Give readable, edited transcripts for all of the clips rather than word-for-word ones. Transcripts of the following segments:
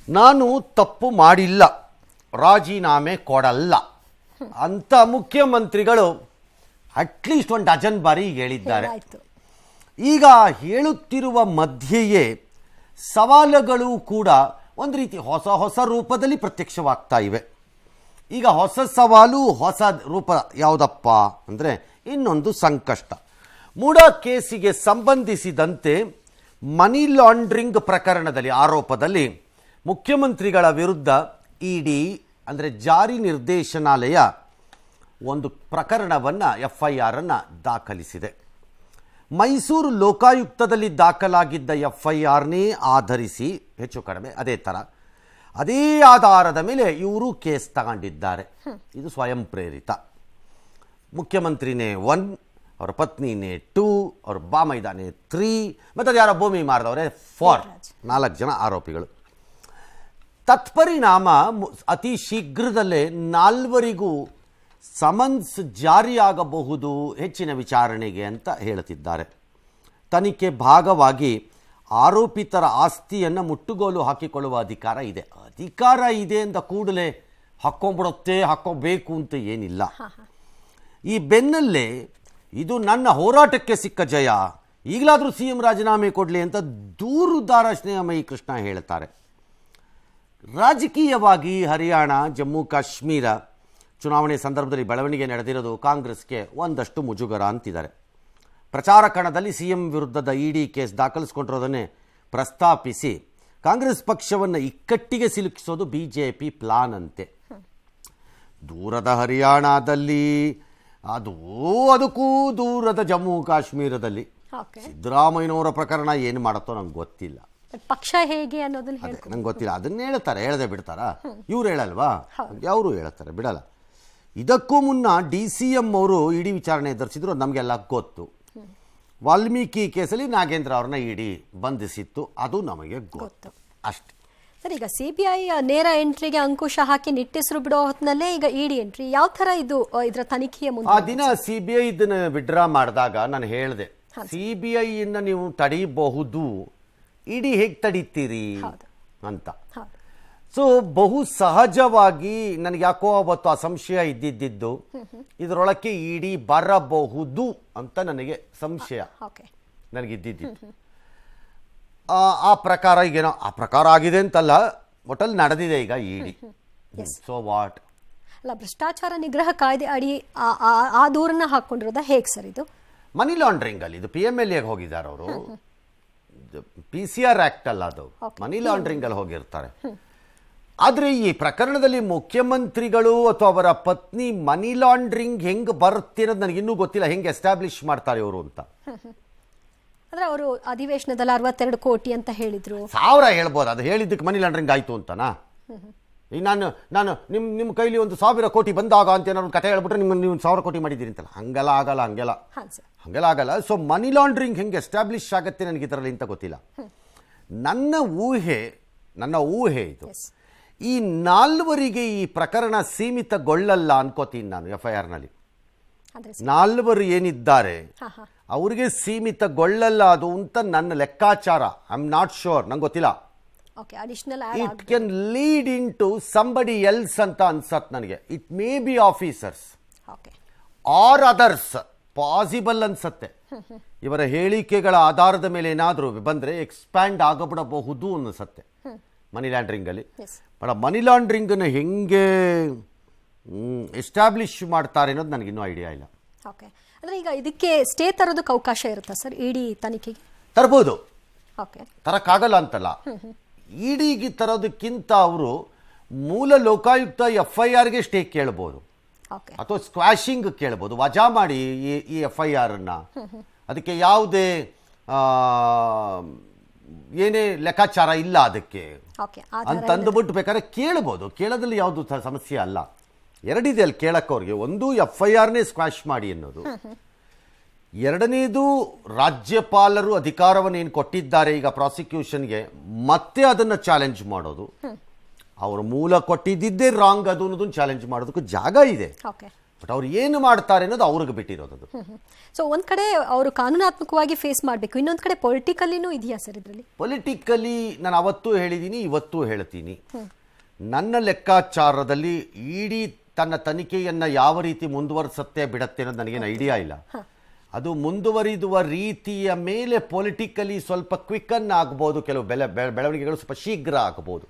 ನಾನು ತಪ್ಪು ಮಾಡಿಲ್ಲ, ರಾಜೀನಾಮೆ ಕೊಡಲ್ಲ ಅಂತ ಮುಖ್ಯಮಂತ್ರಿಗಳು ಅಟ್ಲೀಸ್ಟ್ ಒಂದು ಡಜನ್ ಬಾರಿ ಹೇಳಿದ್ದಾರೆ. ಈಗ ಹೇಳುತ್ತಿರುವ ಮಧ್ಯೆಯೇ ಸವಾಲುಗಳು ಕೂಡ ಒಂದು ರೀತಿ ಹೊಸ ಹೊಸ ರೂಪದಲ್ಲಿ ಪ್ರತ್ಯಕ್ಷವಾಗ್ತಾ ಇವೆ. ಈಗ ಹೊಸ ಸವಾಲು, ಹೊಸ ರೂಪ ಯಾವುದಪ್ಪ ಅಂದರೆ ಇನ್ನೊಂದು ಸಂಕಷ್ಟ. ಮೂಡ ಕೇಸಿಗೆ ಸಂಬಂಧಿಸಿದಂತೆ ಮನಿ ಲಾಂಡ್ರಿಂಗ್ ಪ್ರಕರಣದಲ್ಲಿ ಆರೋಪದಲ್ಲಿ ಮುಖ್ಯಮಂತ್ರಿಗಳ ವಿರುದ್ಧ ಇಡಿ ಅಂದರೆ ಜಾರಿ ನಿರ್ದೇಶನಾಲಯ ಒಂದು ಪ್ರಕರಣವನ್ನು FIR ಅನ್ನು ದಾಖಲಿಸಿದೆ. ಮೈಸೂರು ಲೋಕಾಯುಕ್ತದಲ್ಲಿ ದಾಖಲಾಗಿದ್ದ FIRನೇ ಆಧರಿಸಿ ಹೆಚ್ಚು ಕಡಿಮೆ ಅದೇ ಆಧಾರದ ಮೇಲೆ ಇವರು ಕೇಸ್ ತಗೊಂಡಿದ್ದಾರೆ. ಇದು ಸ್ವಯಂ ಪ್ರೇರಿತ. ಮುಖ್ಯಮಂತ್ರಿನೇ 1, ಅವರ ಪತ್ನಿನೇ 2, ಅವ್ರ ಬಾಮೈದಾನೆ 3, ಮತ್ತು ಅದು ಯಾರೋ ಭೂಮಿ ಮಾರಿದವರೇ 4, 4 ಜನ ಆರೋಪಿಗಳು. ತತ್ಪರಿಣಾಮ ಅತಿ ಶೀಘ್ರದಲ್ಲೇ 4ವರಿಗೂ ಸಮನ್ಸ್ ಜಾರಿಯಾಗಬಹುದು ಹೆಚ್ಚಿನ ವಿಚಾರಣೆಗೆ ಅಂತ ಹೇಳುತ್ತಿದ್ದಾರೆ. ತನಿಖೆ ಭಾಗವಾಗಿ ಆರೋಪಿತರ ಆಸ್ತಿಯನ್ನು ಮುಟ್ಟುಗೋಲು ಹಾಕಿಕೊಳ್ಳುವ ಅಧಿಕಾರ ಇದೆ ಅಂದ ಕೂಡಲೇ ಹಾಕ್ಕೋಬೇಕು ಅಂತ ಏನಿಲ್ಲ. ಈ ಬೆನ್ನಲ್ಲೇ ಇದು ನನ್ನ ಹೋರಾಟಕ್ಕೆ ಸಿಕ್ಕ ಜಯ, ಈಗಲಾದರೂ CM ರಾಜೀನಾಮೆ ಕೊಡಲಿ ಅಂತ ದೂರುದಾರ ಸ್ನೇಹಮಯಿ ಕೃಷ್ಣ ಹೇಳ್ತಾರೆ. ರಾಜಕೀಯವಾಗಿ ಹರಿಯಾಣ, ಜಮ್ಮು ಕಾಶ್ಮೀರ ಚುನಾವಣೆ ಸಂದರ್ಭದಲ್ಲಿ ಬೆಳವಣಿಗೆ ನಡೆದಿರೋದು ಕಾಂಗ್ರೆಸ್ಗೆ ಒಂದಷ್ಟು ಮುಜುಗರ ಅಂತಿದ್ದಾರೆ. ಪ್ರಚಾರ ಕಣದಲ್ಲಿ CM ವಿರುದ್ಧದ ಇಡಿ ಕೇಸ್ ದಾಖಲಿಸಿಕೊಂಡಿರೋದನ್ನೇ ಪ್ರಸ್ತಾಪಿಸಿ ಕಾಂಗ್ರೆಸ್ ಪಕ್ಷವನ್ನು ಇಕ್ಕಟ್ಟಿಗೆ ಸಿಲುಕಿಸೋದು BJP ಪ್ಲಾನ್ ಅಂತೆ. ದೂರದ ಹರಿಯಾಣದಲ್ಲಿ, ಅದಕ್ಕೂ ದೂರದ ಜಮ್ಮು ಕಾಶ್ಮೀರದಲ್ಲಿ ಸಿದ್ದರಾಮಯ್ಯನವರ ಪ್ರಕರಣ ಏನು ಮಾಡುತ್ತೋ ನಂಗೆ ಗೊತ್ತಿಲ್ಲ. ಪಕ್ಷ ಹೇಗೆ ಅನ್ನೋದನ್ನ ನಂಗೆ ಗೊತ್ತಿಲ್ಲ. ಅದನ್ನ ಹೇಳ್ತಾರೆ, ಹೇಳದೆ ಬಿಡ್ತಾರಾ? ಇವ್ರು ಹೇಳಲ್ವಾ? ಅವರು ಹೇಳ್ತಾರೆ, ಬಿಡಲ್ಲ. ಇದಕ್ಕೂ ಮುನ್ನ DCM ಅವರು ಇಡಿ ವಿಚಾರಣೆ ಎದುರಿಸಿದ್ರು, ನಮಗೆಲ್ಲ ಗೊತ್ತು. ವಾಲ್ಮೀಕಿ ಕೇಸಲ್ಲಿ ನಾಗೇಂದ್ರ ಅವ್ರನ್ನ ಇಡಿ ಬಂಧಿಸಿತ್ತು, ಅದು ನಮಗೆ ಗೊತ್ತು ಅಷ್ಟೇ. ಸರ್, ಈಗ CBI ನೇರ ಎಂಟ್ರಿಗೆ ಅಂಕುಶ ಹಾಕಿ ನಿಟ್ಟೆಸರು ಬಿಡೋ ಹೊತ್ತಿನಲ್ಲೇ ಈಗ ಇಡಿ ಎಂಟ್ರಿ ಯಾವ ತರ ಇದರ ತನಿಖೆಯ ಮುಂದೆ? ಆ ದಿನ CBI ಇದನ್ನ ವಿಡ್ರಾ ಮಾಡಿದಾಗ ನಾನು ಹೇಳಿದೆ, CBI ಇಂದ ನೀವು ತಡೀಬಹುದು, ಇಡಿ ಹೇಗೆ ತಡೀತೀರಿ ಅಂತ. ಸೊ ಬಹು ಸಹಜವಾಗಿ ನನಗೆ ಯಾಕೋ ಅವತ್ತು ಆ ಸಂಶಯ ಇದ್ದಿದ್ದು, ಇದರೊಳಕ್ಕೆ ಇಡಿ ಬರಬಹುದು ಅಂತ ನನಗೆ ಸಂಶಯ ನನಗಿದ್ದಿದ್ದು. ಆ ಪ್ರಕಾರ ಈಗೇನೋ ಆ ಪ್ರಕಾರ ಆಗಿದೆ ಅಂತಲ್ಲ, ಒಟ್ಟಲ್ಲಿ ನಡೆದಿದೆ ಈಗ ಇಡಿ. So what? ಅಲ್ಲ, ಭ್ರಷ್ಟಾಚಾರ ನಿಗ್ರಹ ಕಾಯ್ದೆ ಅಡಿ ಆ ದೂರನ್ನ ಹಾಕೊಂಡಿರೋದ ಹೇಗೆ ಸರ್? ಇದು ಮನಿ ಲಾಂಡ್ರಿಂಗ್ ಅಲ್ಲಿ, ಇದು PMLA ಹೋಗಿದ್ದಾರೆ ಅವರು, PCR ಆಕ್ಟ್ ಅಲ್ಲ ಅದು, ಮನಿ ಲಾಂಡ್ರಿಂಗ್ ಅಲ್ಲಿ ಹೋಗಿರ್ತಾರೆ. ಆದರೆ ಈ ಪ್ರಕರಣದಲ್ಲಿ ಮುಖ್ಯಮಂತ್ರಿಗಳು ಅಥವಾ ಅವರ ಪತ್ನಿ ಮನಿ ಲಾಂಡ್ರಿಂಗ್ ಹೆಂಗೆ ಬರುತ್ತೆ ಅನ್ನೋದು ನನಗೆ ಇನ್ನೂ ಗೊತ್ತಿಲ್ಲ, ಹೆಂಗೆ ಎಸ್ಟಾಬ್ಲಿಷ್ ಮಾಡ್ತಾರೆ ಅವರು ಅಂತ. ಅಂದ್ರೆ ಅವರು ಅಧಿವೇಶನದಲ್ಲಿ 62 ಕೋಟಿ ಅಂತ ಹೇಳಿದ್ರು. 1000 ಹೇಳ್ಬೋದು, ಅದು ಹೇಳಿದ್ದಕ್ಕೆ ಮನಿ ಲಾಂಡ್ರಿಂಗ್ ಆಯ್ತು ಅಂತನಾ? ಈಗ ನಾನು ನಿಮ್ಮ ಕೈಲಿ 1000 ಕೋಟಿ ಬಂದಾಗ ಅಂತ ಏನಾದ್ರು ಕತೆ ಹೇಳ್ಬಿಟ್ರೆ ನೀವು 1000 ಕೋಟಿ ಮಾಡಿದ್ದೀರಿ ಅಂತಲ್ಲ, ಹಂಗೆಲ್ಲ ಆಗಲ್ಲ. ಸೊ ಮನಿ ಲಾಂಡ್ರಿಂಗ್ ಹೆಂಗೆ ಎಸ್ಟಾಬ್ಲಿಷ್ ಆಗುತ್ತೆ ನನಗೆ ಇದರಲ್ಲಿ ಅಂತ ಗೊತ್ತಿಲ್ಲ. ನನ್ನ ಊಹೆ ಇದು, ಈ 4ವರಿಗೆ ಈ ಪ್ರಕರಣ ಸೀಮಿತಗೊಳ್ಳಲ್ಲ ಅನ್ಕೋತೀನಿ ನಾನು. FIRನಲ್ಲಿ 4 ಏನಿದ್ದಾರೆ ಅವರಿಗೆ ಸೀಮಿತಗೊಳ್ಳಲ್ಲ ಅದು ಅಂತ ನನ್ನ ಲೆಕ್ಕಾಚಾರ. ಐ ಆಮ್ ನಾಟ್ ಶೋರ್, ನಂಗೆ ಗೊತ್ತಿಲ್ಲ. It can lead in to somebody else ಅಂತ ಅನ್ಸತ್ ನನಗೆ. It may be officers or others, possible ಅನ್ಸತ್ತೆ. ಇವರ ಹೇಳಿಕೆಗಳ ಆಧಾರದ ಮೇಲೆ ಏನಾದರೂ ಬಂದರೆ ಎಕ್ಸ್ಪ್ಯಾಂಡ್ ಆಗಬಿಡಬಹುದು ಅನ್ಸತ್ತೆ ಮನಿ ಲಾಂಡ್ರಿಂಗಲ್ಲಿ. ಬಟ್ ಮನಿ ಲಾಂಡ್ರಿಂಗನ್ನು ಹೆಂಗೆ ಎಸ್ಟಾಬ್ಲಿಷ್ ಮಾಡ್ತಾರೆ ಅನ್ನೋದು ನನಗಿನ್ನೂ ಐಡಿಯಾ ಇಲ್ಲ. ಓಕೆ, ಅಂದರೆ ಈಗ ಇದಕ್ಕೆ ಸ್ಟೇ ತರೋದಕ್ಕೆ ಅವಕಾಶ ಇರುತ್ತಾ ಸರ್? ಇಡಿ ತನಿಖೆಗೆ ತರಬಹುದು, ಓಕೆ, ತರಕ್ಕಾಗಲ್ಲ ಅಂತಲ್ಲ. ಇಡಿಗೆ ತರೋದಕ್ಕಿಂತ ಅವರು ಮೂಲ ಲೋಕಾಯುಕ್ತ FIRಗೆ ಸ್ಟೇ ಕೇಳ್ಬೋದು, ಅಥವಾ ಸ್ಕ್ವಾಶಿಂಗ್ ಕೇಳ್ಬೋದು, ವಜಾ ಮಾಡಿ ಈ FIR ಅನ್ನ. ಅದಕ್ಕೆ ಯಾವುದೇ ಏನೇ ಲೆಕ್ಕಾಚಾರ ಇಲ್ಲ ಅದಕ್ಕೆ ಅಂತ ಅಂದ್ಬಿಟ್ಟು ಬೇಕಾದ್ರೆ ಕೇಳ್ಬೋದು. ಕೇಳೋದ್ರಲ್ಲಿ ಯಾವುದು ಸಮಸ್ಯೆ ಅಲ್ಲ. ಎರಡಿದೆ ಅಲ್ಲಿ ಕೇಳಕ್ಕೆ ಅವ್ರಿಗೆ. ಒಂದು FIRನೇ ಸ್ಕ್ವಾಶ್ ಮಾಡಿ ಅನ್ನೋದು, ಎರಡನೇದು ರಾಜ್ಯಪಾಲರು ಅಧಿಕಾರವನ್ನು ಏನು ಕೊಟ್ಟಿದ್ದಾರೆ ಈಗ ಪ್ರಾಸಿಕ್ಯೂಷನ್ಗೆ, ಮತ್ತೆ ಅದನ್ನು ಚಾಲೆಂಜ್ ಮಾಡೋದು. ಅವರು ಮೂಲ ಕೊಟ್ಟಿದ್ದೇ ರಾಂಗ್ ಅದು ಅನ್ನೋದನ್ನು ಚಾಲೆಂಜ್ ಮಾಡೋದಕ್ಕೂ ಜಾಗ ಇದೆ. ಬಟ್ ಅವ್ರು ಏನು ಮಾಡ್ತಾರೆ ಅನ್ನೋದು ಅವ್ರಿಗೆ ಬಿಟ್ಟಿರೋದು. ಸೊ ಒಂದ್ ಕಡೆ ಅವರು ಕಾನೂನಾತ್ಮಕವಾಗಿ ಫೇಸ್ ಮಾಡಬೇಕು, ಇನ್ನೊಂದ್ ಕಡೆ ಪೊಲಿಟಿಕಲಿನೂ ಇದೆಯಾ ಸರ್ ಇದರಲ್ಲಿ? ಪೊಲಿಟಿಕಲಿ ನಾನು ಅವತ್ತೂ ಹೇಳಿದ್ದೀನಿ, ಇವತ್ತೂ ಹೇಳ್ತೀನಿ, ನನ್ನ ಲೆಕ್ಕಾಚಾರದಲ್ಲಿ ಇಡಿ ತನ್ನ ತನಿಖೆಯನ್ನು ಯಾವ ರೀತಿ ಮುಂದುವರಿಸುತ್ತೆ ಬಿಡತ್ತೆ ಅನ್ನೋದು ನನಗೇನು ಐಡಿಯಾ ಇಲ್ಲ. ಅದು ಮುಂದುವರಿದುವ ರೀತಿಯ ಮೇಲೆ ಪೊಲಿಟಿಕಲಿ ಸ್ವಲ್ಪ ಕ್ವಿಕನ್ ಆಗ್ಬೋದು, ಕೆಲವು ಬೆಳವಣಿಗೆಗಳು ಸ್ವಲ್ಪ ಶೀಘ್ರ ಆಗ್ಬೋದು.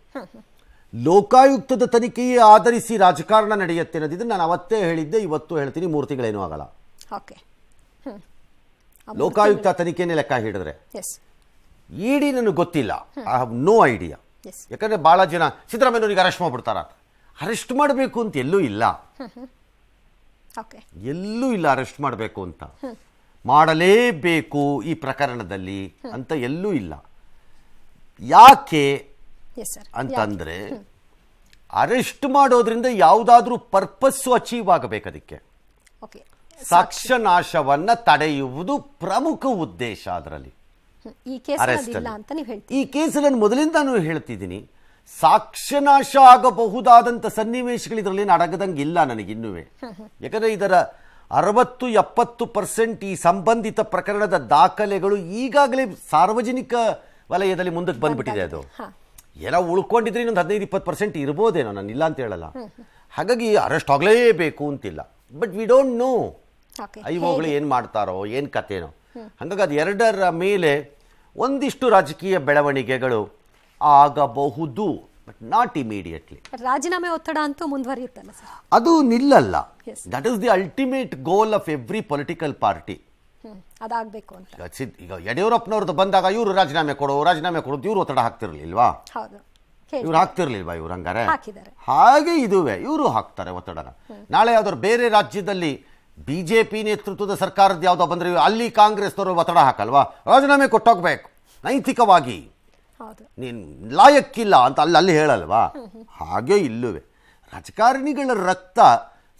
ಲೋಕಾಯುಕ್ತದ ತನಿಖೆಯೇ ಆಧರಿಸಿ ರಾಜಕಾರಣ ನಡೆಯುತ್ತೆ ಅನ್ನೋದಿದ್ದು ನಾನು ಅವತ್ತೇ ಹೇಳಿದ್ದೆ, ಇವತ್ತು ಹೇಳ್ತೀನಿ, 3 ತಿಂಗಳೇನೂ ಆಗಲ್ಲ. ಲೋಕಾಯುಕ್ತ ತನಿಖೆನೇ ಲೆಕ್ಕ ಹಿಡಿದ್ರೆ ಇಡಿ ನನಗೆ ಗೊತ್ತಿಲ್ಲ, ಐ ಹ್ಯಾವ್ ನೋ ಐಡಿಯಾ. ಯಾಕಂದ್ರೆ ಬಹಳ ಜನ ಸಿದ್ದರಾಮಯ್ಯನವರಿಗೆ ಅರೆಸ್ಟ್ ಮಾಡ್ಬಿಡ್ತಾರ, ಅರೆಸ್ಟ್ ಮಾಡಬೇಕು ಅಂತ ಎಲ್ಲೂ ಇಲ್ಲ, ಎಲ್ಲೂ ಇಲ್ಲ ಅರೆಸ್ಟ್ ಮಾಡಬೇಕು ಅಂತ, ಮಾಡಲೇಬೇಕು ಈ ಪ್ರಕರಣದಲ್ಲಿ ಅಂತ ಎಲ್ಲೂ ಇಲ್ಲ. ಯಾಕೆ ಅಂತಂದ್ರೆ ಅರೆಸ್ಟ್ ಮಾಡೋದ್ರಿಂದ ಯಾವುದಾದ್ರೂ ಪರ್ಪಸ್ಸು ಅಚೀವ್ ಆಗಬೇಕು. ಅದಕ್ಕೆ ಸಾಕ್ಷ್ಯ ನಾಶವನ್ನ ತಡೆಯುವುದು ಪ್ರಮುಖ ಉದ್ದೇಶ. ಅದರಲ್ಲಿ ಈ ಕೇಸಲ್ಲಿ ನಾನು ಮೊದಲಿಂದಾನು ಹೇಳ್ತಿದ್ದೀನಿ, ಸಾಕ್ಷ್ಯನಾಶ ಆಗಬಹುದಾದಂಥ ಸನ್ನಿವೇಶಗಳು ಇದರಲ್ಲಿ ಅಡಗದಂಗೆ ಇಲ್ಲ ನನಗಿನ್ನುವೆ. ಯಾಕಂದ್ರೆ ಇದರ 60-70% ಈ ಸಂಬಂಧಿತ ಪ್ರಕರಣದ ದಾಖಲೆಗಳು ಈಗಾಗಲೇ ಸಾರ್ವಜನಿಕ ವಲಯದಲ್ಲಿ ಮುಂದಕ್ಕೆ ಬಂದ್ಬಿಟ್ಟಿದೆ. ಅದು ಏನೋ ಉಳ್ಕೊಂಡಿದ್ರೆ ಇನ್ನೊಂದು 15-20% ಇರ್ಬೋದೇನೋ, ನಾನು ಇಲ್ಲ ಅಂತ ಹೇಳಲ್ಲ. ಹಾಗಾಗಿ ಅರೆಸ್ಟ್ ಆಗಲೇಬೇಕು ಅಂತಿಲ್ಲ. ಬಟ್ ವಿ ಡೋಂಟ್ ನೋ ಐಒಗಳು ಏನು ಮಾಡ್ತಾರೋ ಏನು ಕಥೆನೋ. ಹಾಗಾಗಿ ಅದು ಎರಡರ ಮೇಲೆ ಒಂದಿಷ್ಟು ರಾಜಕೀಯ ಬೆಳವಣಿಗೆಗಳು ಆಗಬಹುದು, ಬಟ್ ನಾಟ್ ಇಮಿಡಿಯೇಟ್ಲಿ. ರಾಜೀನಾಮೆ ಒತ್ತಡ ಅಂತೂ ಮುಂದುವರಿಯುತ್ತಲ್ಲ ಸರ್, ಅದು ನಿಲ್ಲಲ್ಲ. That is the ultimate goal of every political party. ಅದಾಗಬೇಕು ಅಂತ ಈಗ ಯಡಿಯೂರಪ್ಪನವ್ರದ್ದು ಬಂದಾಗ ಇವರು ರಾಜೀನಾಮೆ ಕೊಡೋದು ಇವರು ಒತ್ತಡ ಹಾಕ್ತಿರ್ಲಿಲ್ವಾ? ಇವ್ರು ಹಾಕ್ತಿರ್ಲಿಲ್ವಾ? ಇವ್ರು ಹಂಗಾರೆ ಹಾಗೆ ಇದುವೆ ಇವರು ಹಾಕ್ತಾರೆ ಒತ್ತಡನ. ನಾಳೆ ಯಾವ್ದಾದ್ರು ಬೇರೆ ರಾಜ್ಯದಲ್ಲಿ ಬಿಜೆಪಿ ನೇತೃತ್ವದ ಸರ್ಕಾರದ ಯಾವುದೋ ಬಂದ್ರೆ ಅಲ್ಲಿ ಕಾಂಗ್ರೆಸ್ನವರು ಒತ್ತಡ ಹಾಕಲ್ವಾ? ರಾಜೀನಾಮೆ ಕೊಟ್ಟೋಗ್ಬೇಕು ನೈತಿಕವಾಗಿ, ನೀನು ಲಾಯಕ್ಕಿಲ್ಲ ಅಂತ ಅಲ್ಲಿ ಹೇಳಲ್ವಾ? ಹಾಗೆ ಇಲ್ಲುವೆ ರಾಜಕಾರಣಿಗಳ ರಕ್ತ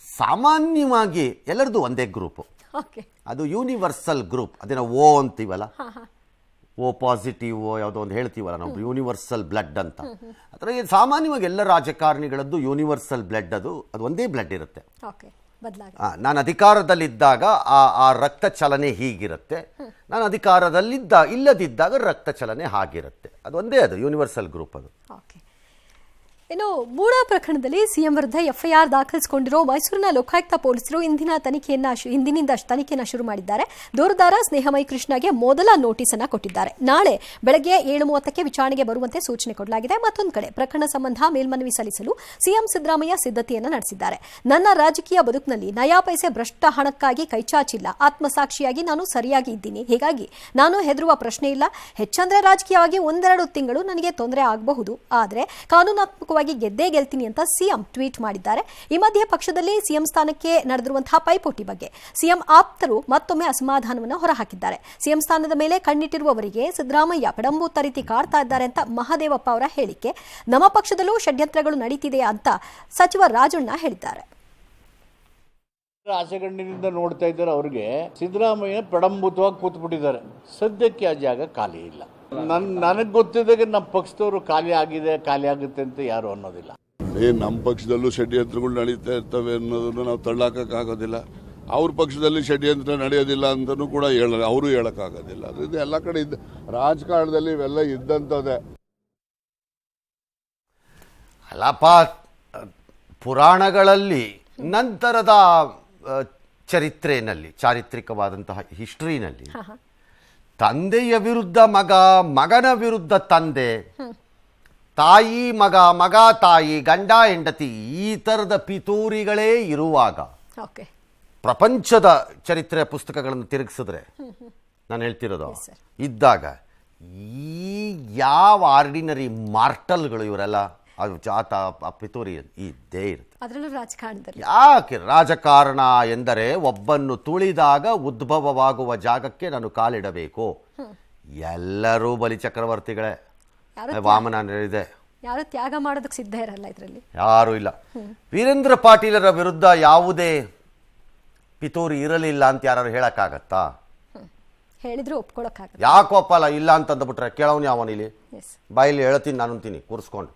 ಸಾಮಾನ್ಯವಾಗಿ ಎಲ್ಲರದು ಒಂದೇ ಗ್ರೂಪು, ಅದು ಯೂನಿವರ್ಸಲ್ ಗ್ರೂಪ್. ಅದೇನೋ ಓ ಅಂತೀವಲ್ಲ, ಓ ಪಾಸಿಟಿವ್ ಯಾವುದೋ ಒಂದು ಹೇಳ್ತೀವಲ್ಲ ನಾವು, ಯೂನಿವರ್ಸಲ್ ಬ್ಲಡ್ ಅಂತ. ಅದರ ಸಾಮಾನ್ಯವಾಗಿ ಎಲ್ಲ ರಾಜಕಾರಣಿಗಳದ್ದು ಯೂನಿವರ್ಸಲ್ ಬ್ಲಡ್, ಅದು ಒಂದೇ ಬ್ಲಡ್ ಇರುತ್ತೆ. ನಾನು ಅಧಿಕಾರದಲ್ಲಿದ್ದಾಗ ಆ ರಕ್ತ ಚಲನೆ ಹೀಗಿರುತ್ತೆ, ನಾನು ಇಲ್ಲದಿದ್ದಾಗ ರಕ್ತ ಚಲನೆ ಹಾಗಿರುತ್ತೆ. ಅದು ಒಂದೇ, ಅದು ಯೂನಿವರ್ಸಲ್ ಗ್ರೂಪ್ ಅದು. ಇನ್ನು ಮೂಡಾ ಪ್ರಕರಣದಲ್ಲಿ ಸಿಎಂ ವಿರುದ್ಧ ಎಫ್ಐಆರ್ ದಾಖಲಿಸಿಕೊಂಡಿರೋ ಮೈಸೂರಿನ ಲೋಕಾಯುಕ್ತ ಪೊಲೀಸರು ಇಂದಿನಿಂದ ತನಿಖೆಯನ್ನ ಶುರು ಮಾಡಿದ್ದಾರೆ. ದೂರುದಾರ ಸ್ನೇಹಮಯಿ ಕೃಷ್ಣಗೆ ಮೊದಲ ನೋಟಿಸ್ ಅನ್ನ ಕೊಟ್ಟಿದ್ದಾರೆ. ನಾಳೆ ಬೆಳಗ್ಗೆ 7:30ಕ್ಕೆ ವಿಚಾರಣೆಗೆ ಬರುವಂತೆ ಸೂಚನೆ ಕೊಡಲಾಗಿದೆ. ಮತ್ತೊಂದು ಕಡೆ ಪ್ರಕರಣ ಸಂಬಂಧ ಮೇಲ್ಮನವಿ ಸಲ್ಲಿಸಲು ಸಿಎಂ ಸಿದ್ದರಾಮಯ್ಯ ಸಿದ್ಧತೆಯನ್ನ ನಡೆಸಿದ್ದಾರೆ. ನನ್ನ ರಾಜಕೀಯ ಬದುಕಿನಲ್ಲಿ ನಯಾ ಪೈಸೆ ಭ್ರಷ್ಟ ಹಣಕ್ಕಾಗಿ ಕೈಚಾಚಿಲ್ಲ, ಆತ್ಮಸಾಕ್ಷಿಯಾಗಿ ನಾನು ಸರಿಯಾಗಿ ಇದ್ದೀನಿ, ಹೀಗಾಗಿ ನಾನು ಹೆದರುವ ಪ್ರಶ್ನೆ ಇಲ್ಲ. ಹೆಚ್ಚಂದ್ರೆ ರಾಜಕೀಯವಾಗಿ 1-2 ತಿಂಗಳು ನನಗೆ ತೊಂದರೆ ಆಗಬಹುದು, ಆದರೆ ಕಾನೂನಾತ್ಮಕ ಗೆದ್ದೇ ಗೆಲ್ತೀನಿ ಅಂತ ಸಿಎಂ ಟ್ವೀಟ್ ಮಾಡಿದ್ದಾರೆ. ಈ ಮಧ್ಯೆ ಪಕ್ಷದಲ್ಲಿ ಸಿಎಂ ಸ್ಥಾನಕ್ಕೆ ನಡೆದಿರುವಂತಹ ಪೈಪೋಟಿ ಬಗ್ಗೆ ಸಿಎಂ ಆಪ್ತರು ಮತ್ತೊಮ್ಮೆ ಅಸಮಾಧಾನವನ್ನು ಹೊರಹಾಕಿದ್ದಾರೆ. ಸಿಎಂ ಸ್ಥಾನದ ಮೇಲೆ ಕಣ್ಣಿಟ್ಟಿರುವವರಿಗೆ ಸಿದ್ದರಾಮಯ್ಯ ಪಡಂಬೂತ ರೀತಿ ಕಾಡ್ತಾ ಇದ್ದಾರೆ ಅಂತ ಮಹದೇವಪ್ಪ ಅವರ ಹೇಳಿಕೆ. ನಮ್ಮ ಪಕ್ಷದಲ್ಲೂ ಷಡ್ಯಂತ್ರಗಳು ನಡೀತಿದೆ ಅಂತ ಸಚಿವ ರಾಜಣ್ಣ ಹೇಳಿದ್ದಾರೆ. ಆಸೆಗಣ್ಣಿನಿಂದ ನೋಡ್ತಾ ಇದ್ದಾರೆ, ಅವರಿಗೆ ಸಿದ್ದರಾಮಯ್ಯ ಪಡಂಬೂತವಾಗಿ ಕೂತ್ಬಿಟ್ಟಿದ್ದಾರೆ. ಸದ್ಯಕ್ಕೆ ಆ ಜಾಗ ಖಾಲಿ ಇಲ್ಲ. ನನಗೆ ಗೊತ್ತಿದ್ದಾಗೆ ನಮ್ಮ ಪಕ್ಷದವರು ಖಾಲಿ ಆಗುತ್ತೆ ಅಂತ ಯಾರು ಅನ್ನೋದಿಲ್ಲ. ನಮ್ಮ ಪಕ್ಷದಲ್ಲೂ ಷಡ್ಯಂತ್ರಗಳು ನಡೀತಾ ಇರ್ತವೆ ಅನ್ನೋದನ್ನು ನಾವು ತಳ್ಳಕ್ಕಾಗೋದಿಲ್ಲ. ಅವ್ರ ಪಕ್ಷದಲ್ಲಿ ಷಡ್ಯಂತ್ರ ನಡೆಯೋದಿಲ್ಲ ಅಂತಲೂ ಕೂಡ ಅವರು ಹೇಳಕ್ಕಾಗೋದಿಲ್ಲ. ಅದರಿಂದ ಎಲ್ಲ ಕಡೆ ರಾಜಕಾರಣದಲ್ಲಿ ಇವೆಲ್ಲ ಇದ್ದಂಥದ್ದೇ. ಅಲ್ಲಪ್ಪ, ಪುರಾಣಗಳಲ್ಲಿ ನಂತರದ ಚರಿತ್ರೆಯಲ್ಲಿ, ಚಾರಿತ್ರಿಕವಾದಂತಹ ಹಿಸ್ಟ್ರಿನಲ್ಲಿ ತಂದೆಯ ವಿರುದ್ಧ ಮಗ, ಮಗನ ವಿರುದ್ಧ ತಂದೆ, ತಾಯಿ ಮಗ, ಮಗ ತಾಯಿ, ಗಂಡ ಹೆಂಡತಿ, ಈ ಥರದ ಪಿತೂರಿಗಳೇ ಇರುವಾಗ ಪ್ರಪಂಚದ ಚರಿತ್ರೆಯ ಪುಸ್ತಕಗಳನ್ನು ತಿರುಗಿಸಿದ್ರೆ ನಾನು ಹೇಳ್ತಿರೋದು ಇದ್ದಾಗ ಈ ಯಾವ ಆರ್ಡಿನರಿ ಮಾರ್ಟಲ್ಗಳು ಇವರೆಲ್ಲ ಅದು ಜಾತ ಪಿತೂರಿ ಇದ್ದೇ ಇರುತ್ತೆ. ಅದರಲ್ಲೂ ರಾಜಕಾರಣದಲ್ಲಿ ಯಾಕೆ ರಾಜಕಾರಣ ಎಂದರೆ ಒಬ್ಬನ್ನು ತುಳಿದಾಗ ಉದ್ಭವವಾಗುವ ಜಾಗಕ್ಕೆ ನಾನು ಕಾಲಿಡಬೇಕು. ಎಲ್ಲರೂ ಬಲಿ ಚಕ್ರವರ್ತಿಗಳೇ, ವಾಮನ ಇದೆ, ಯಾರು ತ್ಯಾಗ ಮಾಡೋದಕ್ಕೆ ಸಿದ್ಧ ಇರಲ್ಲ ಇದರಲ್ಲಿ, ಯಾರು ಇಲ್ಲ. ವೀರೇಂದ್ರ ಪಾಟೀಲರ ವಿರುದ್ಧ ಯಾವುದೇ ಪಿತೂರಿ ಇರಲಿಲ್ಲ ಅಂತ ಯಾರು ಹೇಳಕ್ಕಾಗತ್ತಾ? ಹೇಳಿದ್ರು ಒಪ್ಕೊಳಕ್ಕಾಗಲ್ಲ. ಯಾಕೆ ಒಪ್ಪಲ್ಲ? ಇಲ್ಲ ಅಂತಂದ್ಬಿಟ್ರೆ ಕೇಳೋನು ಯಾವನಿಲ್ಲಿ ಬಾಯಲ್ಲಿ ಹೇಳ್ತೀನಿ, ನಾನು ಅಂತೀನಿ ಕೂರಿಸ್ಕೊಂಡು.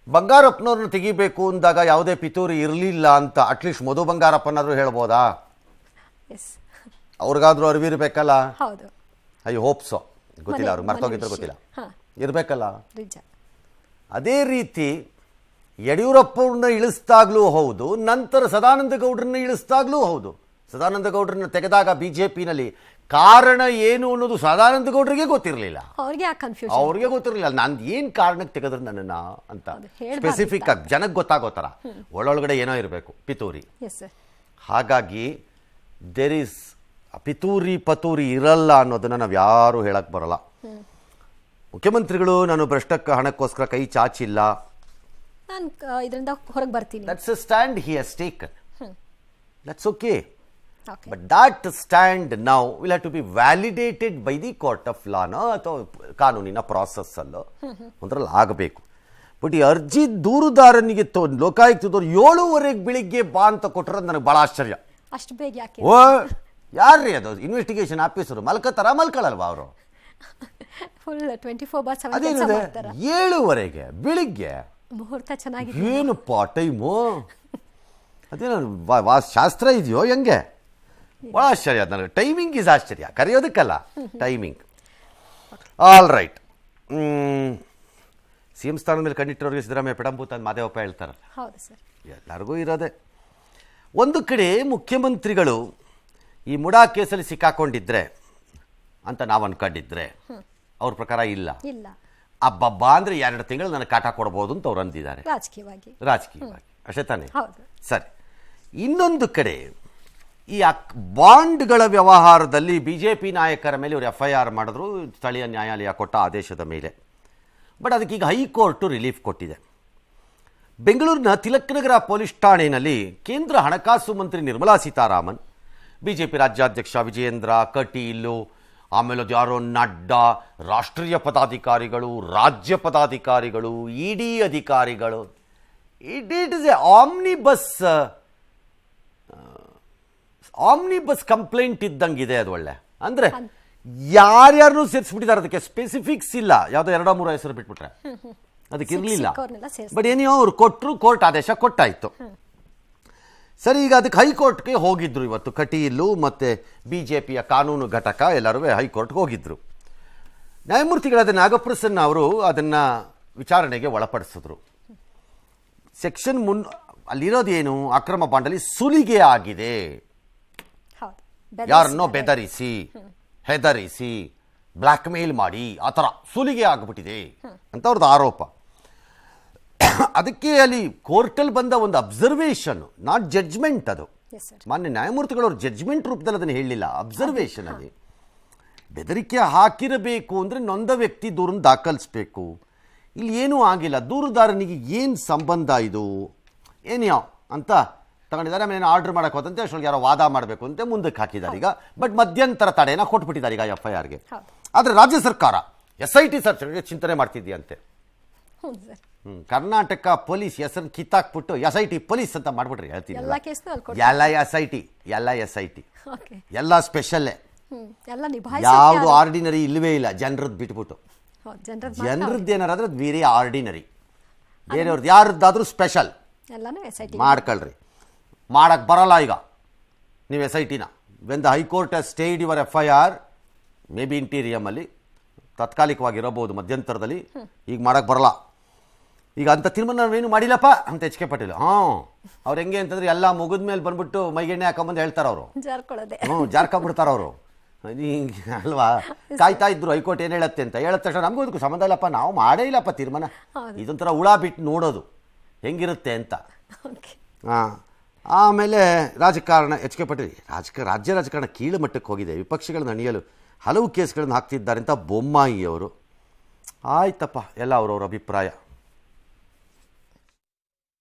ಬಂಗಾರಪ್ಪನವ್ರನ್ನ ತೆಗಿಬೇಕು ಅಂದಾಗ ಯಾವುದೇ ಪಿತೂರಿ ಇರಲಿಲ್ಲ ಅಂತ ಅಟ್ಲೀಸ್ಟ್ ಮಧು ಬಂಗಾರಪ್ಪನಾದ್ರೂ ಹೇಳ್ಬೋದಾ? ಎಸ್, ಅವ್ರಿಗಾದ್ರೂ ಅರಿವಿರ್ಬೇಕಲ್ಲ. ಹೌದು, ಐ ಹೋಪ್ ಸೊ. ಗೊತ್ತಿಲ್ಲ, ಅವ್ರಿಗೆ ಮರ್ತೋಗಿದ್ರು ಗೊತ್ತಿಲ್ಲ, ಇರಬೇಕಲ್ಲ. ನಿಜ. ಅದೇ ರೀತಿ ಯಡಿಯೂರಪ್ಪವ್ರನ್ನ ಇಳಿಸ್ದಾಗ್ಲೂ ಹೌದು, ನಂತರ ಸದಾನಂದ ಗೌಡ್ರನ್ನ ಇಳಿಸ್ದಾಗ್ಲೂ ಹೌದು. ಸದಾನಂದ ಗೌಡ್ರನ್ನ ತೆಗೆದಾಗ ಬಿಜೆಪಿನಲ್ಲಿ ಕಾರಣ ಏನು ಅನ್ನೋದು ಸದಾನಂದ ಗೌಡ್ರಿಗೆ ಗೊತ್ತಿರಲಿಲ್ಲ, ಅವ್ರಿಗೆ ಗೊತ್ತಿರಲಿಲ್ಲ. ನಾನು ಏನು ಕಾರಣಕ್ಕೆ ತೆಗೆದ್ರು ನನ್ನನ್ನ ಅಂತ ಸ್ಪೆಸಿಫಿಕ್ ಆಗಿ ಜನಕ್ಕೆ ಗೊತ್ತಾಗೋ ಥರ ಒಳೊಳಗಡೆ ಏನೋ ಇರಬೇಕು ಪಿತೂರಿ. ಹಾಗಾಗಿ ದೇರ್ ಈಸ್ ಪಿತೂರಿ ಪತೂರಿ ಇರಲ್ಲ ಅನ್ನೋದನ್ನ ನಾವು ಯಾರು ಹೇಳಕ್ ಬರಲ್ಲ. ಮುಖ್ಯಮಂತ್ರಿಗಳು ನಾನು ಭ್ರಷ್ಟಕ್ಕೆ ಹಣಕ್ಕೋಸ್ಕರ ಕೈ ಚಾಚಿಲ್ಲ, ನಾನು ಇದರಿಂದ ಹೊರಗೆ ಬರ್ತೀನಿ, that's a stand he has taken, that's okay. But that stand now will have to be validated by the court of law ಅಥವಾ ಕಾನೂನಿನ ಪ್ರಾಸೆಸ್ ಅಲ್ಲೋ ಒಂದ್ರಲ್ಲಿ ಆಗಬೇಕು. ಬಟ್ ಈ ಅರ್ಜಿ ದೂರುದಾರನಿಗೆ ಲೋಕಾಯುಕ್ತದವ್ರು 7:30 ಬೆಳಿಗ್ಗೆ ಬಾ ಅಂತ ಕೊಟ್ಟರೆ ನನಗೆ ಭಾಳ ಆಶ್ಚರ್ಯ. ಅಷ್ಟು ಬೇಗ ಯಾಕೆ? ಓ ಯಾರ್ರೀ ಅದು? ಇನ್ವೆಸ್ಟಿಗೇಷನ್ ಆಫೀಸರು ಮಲ್ಕತ್ತಾರ ಮಲ್ಕೊಳ್ಳಲ್ವಾ ಅವರು? ಫುಲ್ 24/7 ಅದೇನಿದೆ 7:30 ಬೆಳಿಗ್ಗೆ ಮುಹೂರ್ತ ಚೆನ್ನಾಗಿ ಏನಪ್ಪ ಟೈಮು? ಅದೇನು ಶಾಸ್ತ್ರ ಇದೆಯೋ ಹೆಂಗೆ? ಭಾಳ ಆಶ್ಚರ್ಯ ಅದು ನನಗೆ. ಟೈಮಿಂಗ್ ಈಸ್ ಆಶ್ಚರ್ಯ, ಕರೆಯೋದಕ್ಕಲ್ಲ, timing. All right. C M ಸ್ಥಾನದ ಮೇಲೆ ಕಣ್ಣಿಟ್ಟವ್ರಿಗೆ ಸಿದ್ದರಾಮಯ್ಯ ಪೆಡಂಭೂತ ಅಂತ ಮಾದೇವಪ್ಪ ಹೇಳ್ತಾರಲ್ಲ, ಹೌದು ಸರ್, ಎಲ್ಲರಿಗೂ ಇರೋದೆ. ಒಂದು ಕಡೆ ಮುಖ್ಯಮಂತ್ರಿಗಳು ಈ ಮುಡಾ ಕೇಸಲ್ಲಿ ಸಿಕ್ಕಾಕೊಂಡಿದ್ರೆ ಅಂತ ನಾವು ಅನ್ಕೊಂಡಿದ್ರೆ ಅವ್ರ ಪ್ರಕಾರ ಇಲ್ಲ, ಅಬ್ಬಬ್ಬ ಅಂದರೆ 2 ತಿಂಗಳು ನನಗೆ ಕಾಟ ಕೊಡ್ಬೋದು ಅಂತ ಅವ್ರು ಅಂದಿದ್ದಾರೆ ರಾಜಕೀಯವಾಗಿ. ಅಷ್ಟೇ ತಾನೇ? ಸರಿ. ಇನ್ನೊಂದು ಕಡೆ ಈ ಬಾಂಡ್ಗಳ ವ್ಯವಹಾರದಲ್ಲಿ ಬಿಜೆಪಿ ನಾಯಕರ ಮೇಲೆ ಇವರು FIR ಮಾಡಿದ್ರು ಸ್ಥಳೀಯ ನ್ಯಾಯಾಲಯ ಕೊಟ್ಟ ಆದೇಶದ ಮೇಲೆ. ಬಟ್ ಅದಕ್ಕೆ ಈಗ ಹೈಕೋರ್ಟು ರಿಲೀಫ್ ಕೊಟ್ಟಿದೆ. ಬೆಂಗಳೂರಿನ ತಿಲಕ್ನಗರ ಪೊಲೀಸ್ ಠಾಣೆಯಲ್ಲಿ ಕೇಂದ್ರ ಹಣಕಾಸು ಮಂತ್ರಿ ನಿರ್ಮಲಾ ಸೀತಾರಾಮನ್, ಬಿಜೆಪಿ ರಾಜ್ಯಾಧ್ಯಕ್ಷ ವಿಜಯೇಂದ್ರ ಕಟೀಲು, ಆಮೇಲೆ ಅದು ಯಾರೋ ನಡ್ಡಾ, ರಾಷ್ಟ್ರೀಯ ಪದಾಧಿಕಾರಿಗಳು, ರಾಜ್ಯ ಪದಾಧಿಕಾರಿಗಳು, ED ಅಧಿಕಾರಿಗಳು, ಇಟ್ ಇಸ್ ಎ ಆಮ್ನಿಬಸ್ ಕಂಪ್ಲೇಂಟ್ ಇದ್ದಂಗಿದೆ. ಅದು ಒಳ್ಳೆ ಅಂದರೆ ಯಾರ್ಯಾರನ್ನೂ ಸೇರಿಸ್ಬಿಟ್ಟಿದ್ದಾರೆ, ಅದಕ್ಕೆ ಸ್ಪೆಸಿಫಿಕ್ಸ್ ಇಲ್ಲ. ಯಾವುದೋ 2-3 ಹೆಸರು ಬಿಟ್ಬಿಟ್ರೆ ಅದಕ್ಕೆ ಇರಲಿಲ್ಲ. ಬಟ್ ಏನೋ ಅವ್ರು ಕೊಟ್ಟರು, ಕೋರ್ಟ್ ಆದೇಶ ಕೊಟ್ಟಾಯಿತು. ಸರಿ, ಈಗ ಅದಕ್ಕೆ ಹೈಕೋರ್ಟ್ಗೆ ಹೋಗಿದ್ರು ಇವತ್ತು ಕಟೀಲು ಮತ್ತು BJPಯ ಕಾನೂನು ಘಟಕ ಎಲ್ಲರೂ ಹೈಕೋರ್ಟ್ಗೆ ಹೋಗಿದ್ರು. ನ್ಯಾಯಮೂರ್ತಿಗಳಾದ ನಾಗಪ್ರಸನ್ನ ಅವರು ಅದನ್ನು ವಿಚಾರಣೆಗೆ ಒಳಪಡಿಸಿದ್ರು. ಸೆಕ್ಷನ್ ಅಲ್ಲಿರೋದು ಏನು? ಅಕ್ರಮ ಬಾಂಡಲ್ಲಿ ಸುಲಿಗೆ ಆಗಿದೆ, ಯಾರನ್ನೋ ಬೆದರಿಸಿ ಹೆದರಿಸಿ ಬ್ಲ್ಯಾಕ್ ಮೇಲ್ ಮಾಡಿ ಆ ಥರ ಸುಲಿಗೆ ಆಗಿಬಿಟ್ಟಿದೆ ಅಂತ ಅವ್ರದ್ದು ಆರೋಪ. ಅದಕ್ಕೆ ಅಲ್ಲಿ ಕೋರ್ಟಲ್ಲಿ ಬಂದ ಒಂದು ಅಬ್ಸರ್ವೇಷನ್, ನಾಟ್ ಜಡ್ಜ್ಮೆಂಟ್. ಅದು ಮಾನ್ಯ ನ್ಯಾಯಮೂರ್ತಿಗಳವ್ರು ಜಡ್ಜ್ಮೆಂಟ್ ರೂಪದಲ್ಲಿ ಅದನ್ನು ಹೇಳಲಿಲ್ಲ, ಅಬ್ಸರ್ವೇಷನ್ ಅಲ್ಲಿ ಬೆದರಿಕೆ ಹಾಕಿರಬೇಕು ಅಂದರೆ ನೊಂದ ವ್ಯಕ್ತಿ ದೂರನ್ನು ದಾಖಲಿಸಬೇಕು. ಇಲ್ಲಿ ಏನೂ ಆಗಿಲ್ಲ. ದೂರುದಾರನಿಗೆ ಏನು ಸಂಬಂಧ ಇದು ಏನ್ಯಾವ ಅಂತ ತಗೊಂಡಿದ್ದಾರೆ. ಆಮೇಲೆ ಆರ್ಡರ್ ಮಾಡೋಕೆ ಹೋದಂತೆ ಅಷ್ಟೊಳಗೆ ಯಾರೋ ವಾದ ಮಾಡಬೇಕು ಅಂತ ಮುಂದಕ್ಕೆ ಹಾಕಿದ್ದಾರೆ ಈಗ. ಬಟ್ ಮಧ್ಯಂತರ ತಡೆನ ಕೊಟ್ಬಿಟ್ಟಿದ್ದಾರೆ ಈಗ FIRಗೆ. ಆದರೆ ರಾಜ್ಯ ಸರ್ಕಾರ SIT ಸರ್ಚರ್ಗೆ ಚಿಂತನೆ ಮಾಡ್ತಿದ್ಯಂತೆ. ಕರ್ನಾಟಕ ಪೊಲೀಸ್ ಹೆಸರು ಕಿತ್ತಾಕ್ಬಿಟ್ಟು SIT ಪೊಲೀಸ್ ಅಂತ ಮಾಡ್ಬಿಟ್ರಿ. ಹೇಳ್ತೀನಿ ಎಲ್ಲ SIT ಎಲ್ಲ ಸ್ಪೆಷಲ್ಲೇ, ಯಾವುದು ಆರ್ಡಿನರಿ ಇಲ್ಲವೇ ಇಲ್ಲ. ಜನರದ್ದು ಬಿಟ್ಬಿಟ್ಟು ಜನರದ್ದು ಏನಾರಾದ್ರೆ ಅದು ಬೇರೆ ಆರ್ಡಿನರಿ, ಬೇರೆಯವ್ರದ್ದು ಯಾರದ್ದಾದ್ರೂ ಸ್ಪೆಷಲ್ ಮಾಡ್ಕೊಳ್ರಿ. ಮಾಡಕ್ಕೆ ಬರಲ್ಲ ಈಗ ನೀವು SITನ. When the high court has stayed your FIR, may be ಇಂಟೀರಿಯಮಲ್ಲಿ ತಾತ್ಕಾಲಿಕವಾಗಿರಬಹುದು, ಮಧ್ಯಂತರದಲ್ಲಿ. ಈಗ ಮಾಡಕ್ಕೆ ಬರಲ್ಲ. ಈಗ ಅಂಥ ತೀರ್ಮಾನ ನಾವೇನು ಮಾಡಿಲ್ಲಪ್ಪ ಅಂತ HK ಪಾಟೀಲ್. ಅವ್ರು ಹೆಂಗೆ ಅಂತಂದ್ರೆ ಎಲ್ಲ ಮುಗಿದ ಮೇಲೆ ಬಂದ್ಬಿಟ್ಟು ಮೈಗೆಣ್ಣೆ ಹಾಕೊಂಬಂದು ಹೇಳ್ತಾರೆ ಅವರು. ಜಾರ್ಕೊಂಡ್ಬಿಡ್ತಾರೆ ಅವರು. ಅಲ್ವಾ? ಕಾಯ್ತಾ ಇದ್ರು ಹೈಕೋರ್ಟ್ ಏನು ಹೇಳುತ್ತೆ ಅಂತ. ಹೇಳಿದ ತಕ್ಷಣ ನಮಗೂ ಅದಕ್ಕೂ ಸಂಬಂಧ ಇಲ್ಲಪ್ಪ, ನಾವು ಮಾಡೇ ಇಲ್ಲಪ್ಪ ತೀರ್ಮಾನ. ಇದೊಂಥರ ಹುಳ ಬಿಟ್ಟು ನೋಡೋದು ಹೆಂಗಿರುತ್ತೆ ಅಂತ. ಆಮೇಲೆ ರಾಜಕಾರಣ HK ಪಾಟೀಲ್, ರಾಜ್ಯ ರಾಜಕಾರಣ ಕೀಳು ಮಟ್ಟಕ್ಕೆ ಹೋಗಿದೆ, ವಿಪಕ್ಷಗಳನ್ನು ಅಣಿಯಲು ಹಲವು ಕೇಸ್ಗಳನ್ನು ಹಾಕ್ತಿದ್ದಾರೆ ಅಂತ ಬೊಮ್ಮಾಯಿ ಅವರು. ಆಯ್ತಪ್ಪ, ಎಲ್ಲ ಅವ್ರವ್ರ ಅಭಿಪ್ರಾಯ.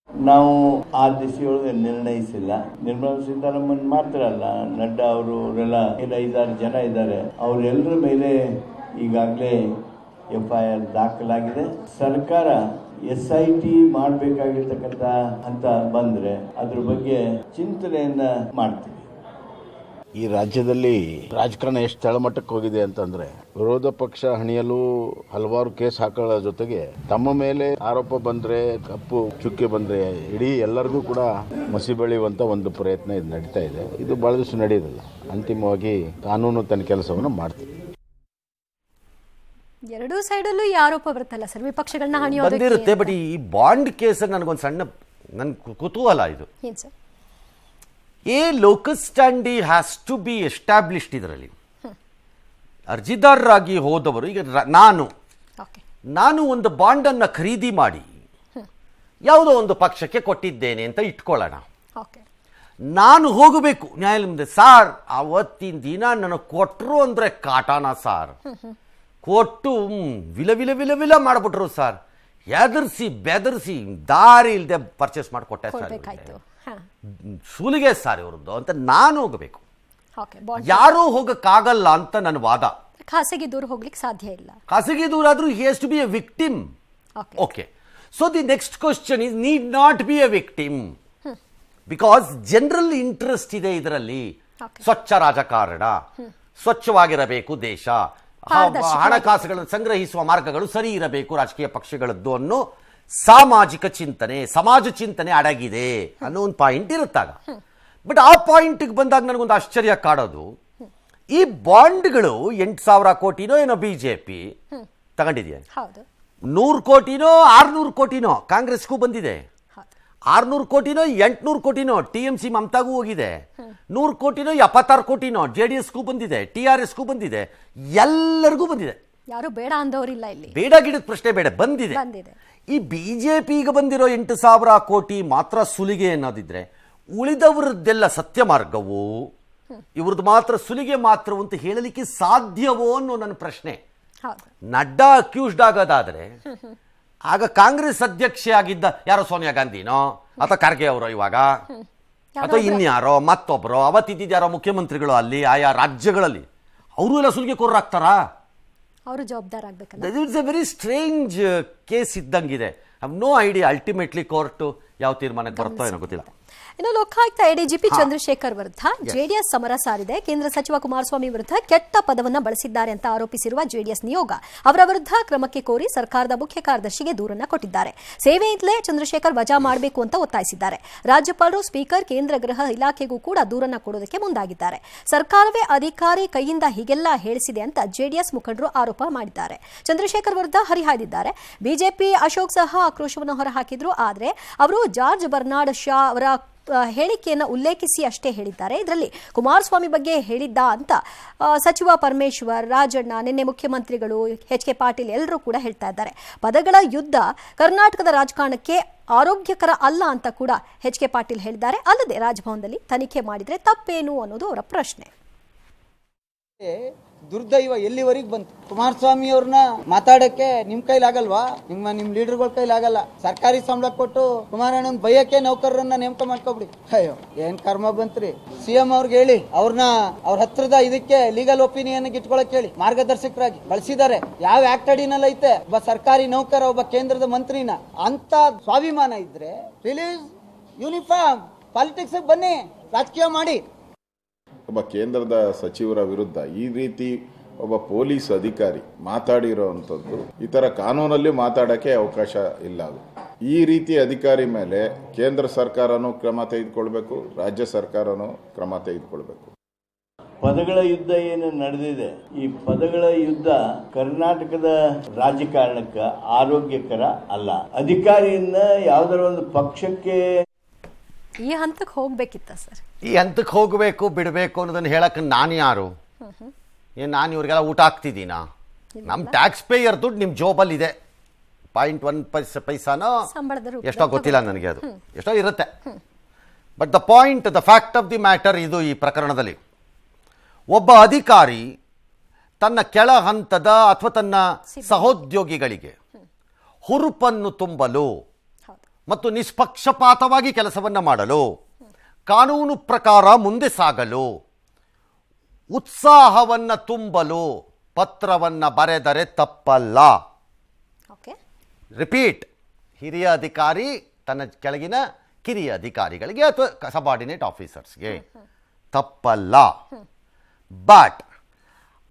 ನಾವು ಆ ದಿಸೆಯೊಳಗೆ ನಿರ್ಣಯಿಸಿಲ್ಲ. ನಿರ್ಮಲಾ ಸೀತಾರಾಮನ್ ಮಾತ್ರ ಅಲ್ಲ, ನಡ್ಡಾ ಅವರು ಅವರೆಲ್ಲ 5-6 ಜನ ಇದ್ದಾರೆ. ಅವರೆಲ್ಲರ ಮೇಲೆ ಈಗಾಗಲೇ FIR ದಾಖಲಾಗಿದೆ. ಸರ್ಕಾರ SIT ಮಾಡಬೇಕಾಗಿರ್ತಕ್ಕಂಥ ಅಂತ ಬಂದರೆ ಅದ್ರ ಬಗ್ಗೆ ಚಿಂತನೆಯನ್ನ ಮಾಡ್ತೀವಿ. ಈ ರಾಜ್ಯದಲ್ಲಿ ರಾಜಕಾರಣ ಎಷ್ಟು ತಳಮಟ್ಟಕ್ಕೆ ಹೋಗಿದೆ ಅಂತಂದ್ರೆ ವಿರೋಧ ಪಕ್ಷ ಹಣಿಯಲು ಹಲವಾರು ಕೇಸ್ ಹಾಕೊಳ್ಳೋ ಜೊತೆಗೆ ತಮ್ಮ ಮೇಲೆ ಆರೋಪ ಬಂದ್ರೆ ಕಪ್ಪು ಚುಕ್ಕೆ ಬಂದ್ರೆ ಇಡೀ ಎಲ್ಲರಿಗೂ ಕೂಡ ಮಸಿ ಬೆಳೆಯುವಂತ ಒಂದು ಪ್ರಯತ್ನ ಇದು ನಡೀತಾ ಇದೆ. ಇದು ಬಹಳ ದಿವಸ ನಡೆಯೋದಿಲ್ಲ. ಅಂತಿಮವಾಗಿ ಕಾನೂನು ತನ್ನ ಕೆಲಸವನ್ನು ಮಾಡ್ತೀವಿ. ಎರಡೂ ಸೈಡಲ್ಲೂ ಈ ಆರೋಪ ಬರುತ್ತಲ್ಲ ಸರ್, ವಿಪಕ್ಷಗಳನ್ನ ಬಂದಿರುತ್ತೆ. ಬಟ್ ಈ ಬಾಂಡ್ ಕೇಸ್ ನನಗೊಂದು ಸಣ್ಣ ನನ್ನ ಕುತೂಹಲ ಇದು. ಏನ್ sir? A locus standi has to be established. ಇದರಲ್ಲಿ ಅರ್ಜಿದಾರರಾಗಿ ಹೋದವರು, ಈಗ ನಾನು ಒಂದು ಬಾಂಡನ್ನು ಖರೀದಿ ಮಾಡಿ ಯಾವುದೋ ಒಂದು ಪಕ್ಷಕ್ಕೆ ಕೊಟ್ಟಿದ್ದೇನೆ ಅಂತ ಇಟ್ಕೊಳ್ಳೋಣ. ನಾನು ಹೋಗಬೇಕು ನ್ಯಾಯಾಲಯ ಮುಂದೆ, ಸಾರ್ ಅವತ್ತಿನ ದಿನ ನನಗೆ ಕೊಟ್ಟರು ಅಂದರೆ ಕಾಟಾನ ಸಾರ್, ಕೊಟ್ಟು ವಿಲ ಮಾಡಿಬಿಟ್ರು ಸರ್, ಎದರ್ಸಿ ಬೆದರ್ಸಿ ದಾರಿ ಇಲ್ಲದೆ ಪರ್ಚೇಸ್ ಮಾಡಿಕೊಟ್ಟೆ ಸರ್, ಸುಲಿಗೆ ಸಾರ್ ಇವ್ರದ್ದು ಅಂತ ನಾನು ಹೋಗಬೇಕು. ಯಾರೂ ಹೋಗಕ್ಕಾಗಲ್ಲ ಅಂತ ನನ್ನ ವಾದ. ಖಾಸಗಿ ದೂರ ಹೋಗ್ಲಿಕ್ಕೆ ಸಾಧ್ಯ ಇಲ್ಲ. ಖಾಸಗಿ ದೂರ ಆದ್ರೂ he has to be a victim. Okay, so the next question is need not be a victim because general interest ಇದೆ ಇದರಲ್ಲಿ. ಸ್ವಚ್ಛ ರಾಜಕಾರಣ, ಸ್ವಚ್ಛವಾಗಿರಬೇಕು ದೇಶ, ಹಣಕಾಸುಗಳನ್ನು ಸಂಗ್ರಹಿಸುವ ಮಾರ್ಗಗಳು ಸರಿ ಇರಬೇಕು ರಾಜಕೀಯ ಪಕ್ಷಗಳದ್ದು ಅನ್ನೋ ಸಾಮಾಜಿಕ ಚಿಂತನೆ, ಸಮಾಜ ಚಿಂತನೆ ಅಡಗಿದೆ ಅನ್ನೋ ಒಂದು ಪಾಯಿಂಟ್ ಇರುತ್ತಾಗ. ಬಟ್ ಆ ಪಾಯಿಂಟ್ಗೆ ಬಂದಾಗ ನನಗೊಂದು ಆಶ್ಚರ್ಯ ಕಾಡೋದು, ಈ ಬಾಂಡ್ಗಳು 8,000 ಕೋಟಿನೋ ಏನೋ ಬಿಜೆಪಿ ತಗೊಂಡಿದೆಯಾ, 100 ಕೋಟಿನೋ 600 ಕೋಟಿನೋ ಕಾಂಗ್ರೆಸ್ಗೂ ಬಂದಿದೆ, 600 ಕೋಟಿನೋ 800 ಕೋಟಿನೋ TMC ಮಮತಾಗೂ ಹೋಗಿದೆ, 100 ಕೋಟಿನೋ 76 ಕೋಟಿನೋ JDSಗೂ ಬಂದಿದೆ, TRSಗೂ ಬಂದಿದೆ, ಎಲ್ಲರಿಗೂ ಬಂದಿದೆ. ಯಾರು ಬೇಡ ಅಂದವರಿಲ್ಲ ಇಲ್ಲಿ. ಬೇಡ ಗಿಡದ ಪ್ರಶ್ನೆ ಬೇಡ, ಬಂದಿದೆ. ಈ ಬಿಜೆಪಿಗೆ ಬಂದಿರೋ 8,000 ಕೋಟಿ ಮಾತ್ರ ಸುಲಿಗೆ ಅನ್ನೋದಿದ್ರೆ ಉಳಿದವರದ್ದೆಲ್ಲ ಸತ್ಯ ಮಾರ್ಗವೋ, ಇವ್ರದ್ದು ಮಾತ್ರ ಸುಲಿಗೆ ಮಾತ್ರ ಅಂತ ಹೇಳಲಿಕ್ಕೆ ಸಾಧ್ಯವೋ ಅನ್ನೋ ನನ್ನ ಪ್ರಶ್ನೆ. ನಡ್ಡಾ ಅಕ್ಯೂಸ್ಡ್ ಆಗೋದಾದ್ರೆ ಆಗ ಕಾಂಗ್ರೆಸ್ ಅಧ್ಯಕ್ಷೆ ಆಗಿದ್ದ ಯಾರೋ ಸೋನಿಯಾ ಗಾಂಧಿನೋ ಅಥವಾ ಖರ್ಗೆ ಅವರೋ ಇವಾಗ, ಅಥವಾ ಇನ್ಯಾರೋ ಮತ್ತೊಬ್ಬರೋ, ಅವತ್ತಿದ್ದ ಯಾರೋ ಮುಖ್ಯಮಂತ್ರಿಗಳು ಅಲ್ಲಿ ಆಯಾ ರಾಜ್ಯಗಳಲ್ಲಿ, ಅವರು ಎಲ್ಲ ಸುಲಿಗೆ ಕೋರ್ರಾಗ್ತಾರಾ? ಅವರು ಜವಾಬ್ದಾರ ಆಗ್ಬೇಕಲ್ಲ. It's a very strange case ಇದ್ದಂಗಿದೆ. I have no idea ultimately court ಯಾವ ತೀರ್ಮಾನಕ್ಕೆ ಬರುತ್ತೋ ಏನೋ ಗೊತ್ತಿಲ್ಲ. ಇನ್ನು ಲೋಕಾಯುಕ್ತ ಎಡಿಜಿಪಿ ಚಂದ್ರಶೇಖರ್ ವಿರುದ್ಧ ಜೆಡಿಎಸ್ ಸಮರ ಸಾರಿದೆ. ಕೇಂದ್ರ ಸಚಿವ ಕುಮಾರಸ್ವಾಮಿ ವಿರುದ್ಧ ಕೆಟ್ಟ ಪದವನ್ನು ಬಳಸಿದ್ದಾರೆ ಅಂತ ಆರೋಪಿಸಿರುವ ಜೆಡಿಎಸ್ ನಿಯೋಗ ಅವರ ವಿರುದ್ಧ ಕ್ರಮಕ್ಕೆ ಕೋರಿ ಸರ್ಕಾರದ ಮುಖ್ಯ ಕಾರ್ಯದರ್ಶಿಗೆ ದೂರನ್ನ ಕೊಟ್ಟಿದ್ದಾರೆ. ಸೇವೆಯಿಂದಲೇ ಚಂದ್ರಶೇಖರ್ ವಜಾ ಮಾಡಬೇಕು ಅಂತ ಒತ್ತಾಯಿಸಿದ್ದಾರೆ. ರಾಜ್ಯಪಾಲರು, ಸ್ಪೀಕರ್, ಕೇಂದ್ರ ಗೃಹ ಇಲಾಖೆಗೂ ಕೂಡ ದೂರನ್ನ ಕೊಡೋದಕ್ಕೆ ಮುಂದಾಗಿದ್ದಾರೆ. ಸರ್ಕಾರವೇ ಅಧಿಕಾರಿ ಕೈಯಿಂದ ಹೀಗೆಲ್ಲ ಹೇಳಿಸಿದೆ ಅಂತ ಜೆಡಿಎಸ್ ಮುಖಂಡರು ಆರೋಪ ಮಾಡಿದ್ದಾರೆ. ಚಂದ್ರಶೇಖರ್ ವಿರುದ್ಧ ಹರಿಹಾಯ್ದಿದ್ದಾರೆ. ಬಿಜೆಪಿ ಅಶೋಕ್ ಸಹ ಆಕ್ರೋಶವನ್ನು ಹೊರಹಾಕಿದ್ರು. ಆದರೆ ಅವರು ಜಾರ್ಜ್ ಬರ್ನಾರ್ಡ್ ಶಾ ಅವರ ಹೇಳಿಕೆಯನ್ನು ಉಲ್ಲೇಖಿಸಿ ಅಷ್ಟೇ ಹೇಳಿದ್ದಾರೆ. ಇದರಲ್ಲಿ ಕುಮಾರಸ್ವಾಮಿ ಬಗ್ಗೆ ಹೇಳಿದ್ದ ಅಂತ ಸಚಿವ ಪರಮೇಶ್ವರ್, ರಾಜಣ್ಣ, ನಿನ್ನೆ ಮುಖ್ಯಮಂತ್ರಿಗಳು HK ಪಾಟೀಲ್ ಎಲ್ಲರೂ ಕೂಡ ಹೇಳ್ತಾ ಇದ್ದಾರೆ. ಪದಗಳ ಯುದ್ಧ ಕರ್ನಾಟಕದ ರಾಜಕಾರಣಕ್ಕೆ ಆರೋಗ್ಯಕರ ಅಲ್ಲ ಅಂತ ಕೂಡ HK ಪಾಟೀಲ್ ಹೇಳಿದ್ದಾರೆ. ಅಲ್ಲದೆ ರಾಜಭವನದಲ್ಲಿ ತನಿಖೆ ಮಾಡಿದ್ರೆ ತಪ್ಪೇನು ಅನ್ನೋದು ಅವರ ಪ್ರಶ್ನೆ. ದುರ್ದೈವ ಎಲ್ಲಿವರೆಗೆ ಬಂತು? ಕುಮಾರಸ್ವಾಮಿ ಅವ್ರನ್ನ ಮಾತಾಡಕ್ಕೆ ನಿಮ್ ಕೈಲಾಗಲ್ವಾ? ನಿಮ್ ಲೀಡರ್ಗಳ ಕೈಲಾಗಲ್ಲ. ಸರ್ಕಾರಿ ಸಂಬಳ ಕೊಟ್ಟು ಕುಮಾರಣ್ಣನ ಬೈಯಕ್ಕೆ ನೌಕರರನ್ನ ನೇಮಕ ಮಾಡ್ಕೊಬಿಡಿ. ಅಯ್ಯೋ ಏನ್ ಕರ್ಮ ಬಂತ್ರಿ. CM ಅವ್ರಿಗೆ ಹೇಳಿ, ಅವ್ರನ್ನ ಅವ್ರ ಹತ್ರದ ಇದಕ್ಕೆ ಲೀಗಲ್ ಒಪಿನಿಯನ್ ಇಟ್ಕೊಳಕ್ ಹೇಳಿ, ಮಾರ್ಗದರ್ಶಕರಾಗಿ ಬಳಸಿದ್ದಾರೆ. ಯಾವ ಆಕ್ಟ್ ಅಡಿನಲ್ಲಿ ಐತೆ ಒಬ್ಬ ಸರ್ಕಾರಿ ನೌಕರ, ಒಬ್ಬ ಕೇಂದ್ರದ ಮಂತ್ರಿನ ಅಂತ ಸ್ವಾಭಿಮಾನ ಇದ್ರೆ ರಿಲೀಸ್ ಯೂನಿಫಾರ್ಮ್, ಪಾಲಿಟಿಕ್ಸ್ ಬನ್ನಿ, ರಾಜಕೀಯ ಮಾಡಿ. ಒಬ್ಬ ಕೇಂದ್ರದ ಸಚಿವರ ವಿರುದ್ಧ ಈ ರೀತಿ ಒಬ್ಬ ಪೊಲೀಸ್ ಅಧಿಕಾರಿ ಮಾತಾಡಿರೋವಂಥದ್ದು ಈ ಥರ ಕಾನೂನಲ್ಲಿ ಮಾತಾಡೋಕ್ಕೆ ಅವಕಾಶ ಇಲ್ಲ. ಈ ರೀತಿ ಅಧಿಕಾರಿ ಮೇಲೆ ಕೇಂದ್ರ ಸರ್ಕಾರನೂ ಕ್ರಮ ತೆಗೆದುಕೊಳ್ಬೇಕು, ರಾಜ್ಯ ಸರ್ಕಾರನೂ ಕ್ರಮ ತೆಗೆದುಕೊಳ್ಬೇಕು. ಪದಗಳ ಯುದ್ಧ ಏನು ನಡೆದಿದೆ, ಈ ಪದಗಳ ಯುದ್ಧ ಕರ್ನಾಟಕದ ರಾಜಕಾರಣಕ್ಕೆ ಆರೋಗ್ಯಕರ ಅಲ್ಲ. ಅಧಿಕಾರಿಯಿಂದ ಯಾವುದರ ಒಂದು ಪಕ್ಷಕ್ಕೆ ಈ ಹಂತಕ್ಕೆ ಹೋಗ್ಬೇಕಿತ್ತ ಸರ್? ಈ ಹಂತಕ್ಕೆ ಹೋಗಬೇಕು ಬಿಡಬೇಕು ಅನ್ನೋದನ್ನು ಹೇಳಕ್ಕೆ ನಾನು ಯಾರು? ಏನು ನಾನು ಇವ್ರಿಗೆಲ್ಲ ಊಟ ಹಾಕ್ತಿದ್ದೀನಾ? ನಮ್ಮ ಟ್ಯಾಕ್ಸ್ ಪೇಯರ್ ದುಡ್ಡು ನಿಮ್ಮ ಜೋಬಲ್ಲಿದೆ. 0.1 ಪೈಸಾನೋ ಎಷ್ಟೋ ಗೊತ್ತಿಲ್ಲ ನನಗೆ, ಅದು ಎಷ್ಟೋ ಇರುತ್ತೆ. But the fact of the matter ಇದು. ಈ ಪ್ರಕರಣದಲ್ಲಿ ಒಬ್ಬ ಅಧಿಕಾರಿ ತನ್ನ ಕೆಳ ಹಂತದ ಅಥವಾ ತನ್ನ ಸಹೋದ್ಯೋಗಿಗಳಿಗೆ ಹುರುಪನ್ನು ತುಂಬಲು ಮತ್ತು ನಿಷ್ಪಕ್ಷಪಾತವಾಗಿ ಕೆಲಸವನ್ನು ಮಾಡಲು, ಕಾನೂನು ಪ್ರಕಾರ ಮುಂದೆ ಸಾಗಲು, ಉತ್ಸಾಹವನ್ನು ತುಂಬಲು ಪತ್ರವನ್ನು ಬರೆದರೆ ತಪ್ಪಲ್ಲ. ರಿಪೀಟ್, ಹಿರಿಯ ಅಧಿಕಾರಿ ತನ್ನ ಕೆಳಗಿನ ಕಿರಿಯ ಅಧಿಕಾರಿಗಳಿಗೆ ಅಥವಾ ಸಬಾರ್ಡಿನೇಟ್ ಆಫೀಸರ್ಸ್ಗೆ ತಪ್ಪಲ್ಲ. ಬಟ್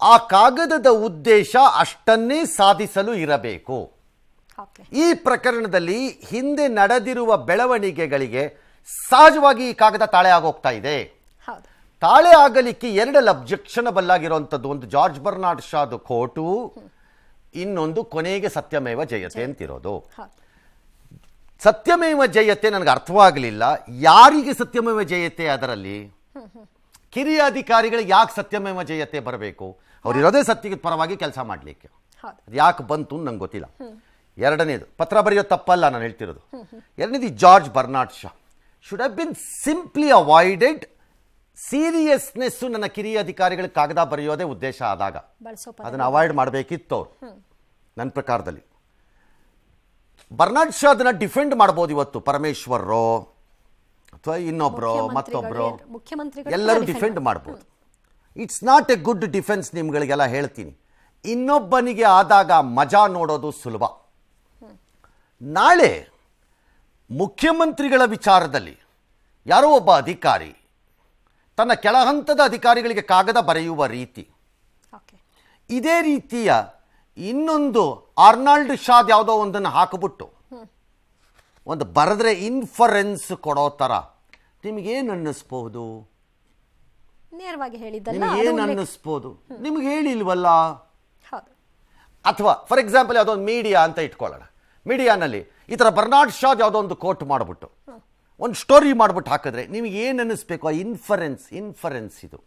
ಆ ಕಾಗದದ ಉದ್ದೇಶ ಅಷ್ಟನ್ನೇ ಸಾಧಿಸಲು ಇರಬೇಕು. ಓಕೆ. ಈ ಪ್ರಕರಣದಲ್ಲಿ ಹಿಂದೆ ನಡೆದಿರುವ ಬೆಳವಣಿಗೆಗಳಿಗೆ ಸಹಜವಾಗಿ ಈ ಕಾಗದ ತಾಳೆ ಆಗೋಗ್ತಾ ಇದೆ. ಹೌದು. ತಾಳೆ ಆಗಲಿಕ್ಕೆ ಎರಡಲ್ಲಿ ಅಬ್ಜೆಕ್ಷನಬಲ್ ಆಗಿರುವಂಥದ್ದು, ಒಂದು ಜಾರ್ಜ್ ಬರ್ನಾರ್ಡ್ ಶಾದು ಕೋಟು, ಇನ್ನೊಂದು ಕೊನೆಗೆ ಸತ್ಯಮೇವ ಜಯತೆ ಅಂತಿರೋದು. ಹೌದು. ಸತ್ಯಮೇವ ಜಯತೆ ನನಗೆ ಅರ್ಥವಾಗಲಿಲ್ಲ. ಯಾರಿಗೆ ಸತ್ಯಮೇವ ಜಯತೆ? ಅದರಲ್ಲಿ ಕಿರಿಯ ಅಧಿಕಾರಿಗಳಿಗೆ ಯಾಕೆ ಸತ್ಯಮೇವ ಜಯತೆ ಬರಬೇಕು? ಅವ್ರು ಇರೋದೇ ಸತ್ಯದ ಪರವಾಗಿ ಕೆಲಸ ಮಾಡಲಿಕ್ಕೆ. ಹೌದು. ಅದು ಯಾಕೆ ಬಂತು ನಂಗೆ ಗೊತ್ತಿಲ್ಲ. ಎರಡನೇದು ಪತ್ರ ಬರೆಯೋದು ತಪ್ಪಲ್ಲ ನಾನು ಹೇಳ್ತಿರೋದು. ಎರಡನೇದು George Bernard Shah should have been simply avoided. Seriousness ನನ್ನ ಕಿರಿಯ ಅಧಿಕಾರಿಗಳಿಗೆ ಕಾಗದ ಬರೆಯೋದೇ ಉದ್ದೇಶ ಆದಾಗ ಬಳಸೋ ಅದನ್ನು ಅವಾಯ್ಡ್ ಮಾಡಬೇಕಿತ್ತು ಅವರು. ನನ್ನ ಪ್ರಕಾರದಲ್ಲಿ ಬರ್ನಾರ್ಡ್ ಶಾ ಅದನ್ನು ಡಿಫೆಂಡ್ ಮಾಡ್ಬೋದು ಇವತ್ತು, ಪರಮೇಶ್ವರ್ರೋ ಅಥವಾ ಇನ್ನೊಬ್ಬರು ಮತ್ತೊಬ್ಬರು ಮುಖ್ಯಮಂತ್ರಿಗಳು ಎಲ್ಲರೂ ಡಿಫೆಂಡ್ ಮಾಡ್ಬೋದು. It's not a good defence. ನಿಮ್ಗಳಿಗೆಲ್ಲ ಹೇಳ್ತೀನಿ, ಇನ್ನೊಬ್ಬನಿಗೆ ಆದಾಗ ಮಜಾ ನೋಡೋದು ಸುಲಭ. ನಾಳೆ ಮುಖ್ಯಮಂತ್ರಿಗಳ ವಿಚಾರದಲ್ಲಿ ಯಾರೋ ಒಬ್ಬ ಅಧಿಕಾರಿ ತನ್ನ ಕೆಳಹಂತದ ಅಧಿಕಾರಿಗಳಿಗೆ ಕಾಗದ ಬರೆಯುವ ರೀತಿ, ಓಕೆ. ಇದೇ ರೀತಿಯ ಇನ್ನೊಂದು ಆರ್ನಾಲ್ಡ್ ಶಾದ್ ಯಾವುದೋ ಒಂದನ್ನು ಹಾಕಿಬಿಟ್ಟು ಒಂದು ಬರೆದ್ರೆ ಇನ್ಫರೆನ್ಸ್ ಕೊಡೋ ಥರ ನಿಮಗೇನು ಅನ್ನಿಸ್ಬೋದು? ನೇರವಾಗಿ ಹೇಳಿದ್ದಲ್ಲ. ನಿಮಗೇನು ಅನ್ನಿಸ್ಬೋದು? ನಿಮ್ಗೆ ಹೇಳಿಲ್ವಲ್ಲ. ಹೌದು. ಅಥವಾ ಫಾರ್ ಎಕ್ಸಾಂಪಲ್ ಯಾವುದೋ ಒಂದು ಮೀಡಿಯಾ ಅಂತ ಇಟ್ಕೊಳ್ಳೋಣ. ಮೀಡಿಯಾನಲ್ಲಿ ಈ ಥರ ಬರ್ನಾರ್ಡ್ ಶಾದ್ ಯಾವುದೋ ಒಂದು ಕೋಟ್ ಮಾಡಿಬಿಟ್ಟು ಒಂದು ಸ್ಟೋರಿ ಮಾಡಿಬಿಟ್ಟು ಹಾಕಿದ್ರೆ ನಿಮಗೆ ಏನು ಅನ್ನಿಸ್ಬೇಕು? ಆ ಇನ್ಫರೆನ್ಸ್ ಇದು.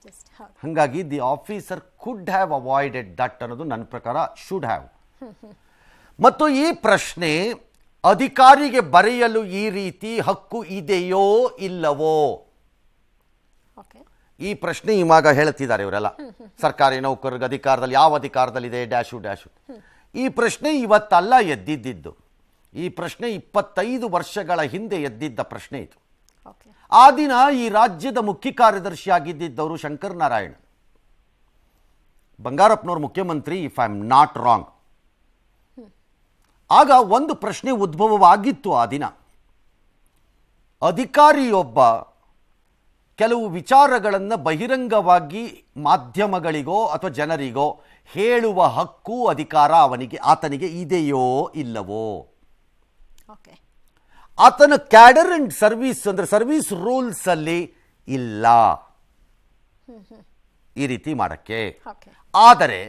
Just ಹೌದು. ಹಾಗಾಗಿ the officer could have avoided that ಅನ್ನೋದು ನನ್ನ ಪ್ರಕಾರ ಶುಡ್ ಹ್ಯಾವ್. ಮತ್ತು ಈ ಪ್ರಶ್ನೆ ಅಧಿಕಾರಿಗೆ ಬರೆಯಲು ಈ ರೀತಿ ಹಕ್ಕು ಇದೆಯೋ ಇಲ್ಲವೋ, ಓಕೆ. ಈ ಪ್ರಶ್ನೆ ಇವಾಗ ಹೇಳ್ತಿದ್ದಾರೆ ಇವರೆಲ್ಲ. ಸರ್ಕಾರಿ ನೌಕರರಿಗೆ ಅಧಿಕಾರದಲ್ಲಿ ಯಾವ ಅಧಿಕಾರದಲ್ಲಿದೆ ಡ್ಯಾಶು. ಈ ಪ್ರಶ್ನೆ ಇವತ್ತಲ್ಲ ಎದ್ದಿದ್ದು. ಈ ಪ್ರಶ್ನೆ 25 ವರ್ಷಗಳ ಹಿಂದೆ ಎದ್ದಿದ್ದ ಪ್ರಶ್ನೆ ಇದು. ಓಕೆ. ಆ ದಿನ ಈ ರಾಜ್ಯದ ಮುಖ್ಯ ಕಾರ್ಯದರ್ಶಿ ಆಗಿದ್ದಿದ್ದವರು ಶಂಕರ್ ನಾರಾಯಣ್, ಬಂಗಾರಪ್ಪನವ್ರ ಮುಖ್ಯಮಂತ್ರಿ, if I am not wrong. ಆಗ ಒಂದು ಪ್ರಶ್ನೆ ಉದ್ಭವವಾಗಿತ್ತು ಆ ದಿನ. ಅಧಿಕಾರಿಯೊಬ್ಬ ಕೆಲವು ವಿಚಾರಗಳನ್ನು ಬಹಿರಂಗವಾಗಿ ಮಾಧ್ಯಮಗಳಿಗೋ ಅಥವಾ ಜನರಿಗೋ ಹೇಳುವ ಹಕ್ಕು ಅಧಿಕಾರ ಆತನಿಗೆ ಇದೆಯೋ ಇಲ್ಲವೋ? ಓಕೆ. ಆತನ ಕ್ಯಾಡರ್ ಅಂಡ್ ಸರ್ವಿಸ್ ಅಂದರೆ ಸರ್ವಿಸ್ ರೂಲ್ಸ್ ಅಲ್ಲಿ ಇಲ್ಲ ಈ ರೀತಿ ಮಾಡಕ್ಕೆ. ಓಕೆ. ಆದರೆ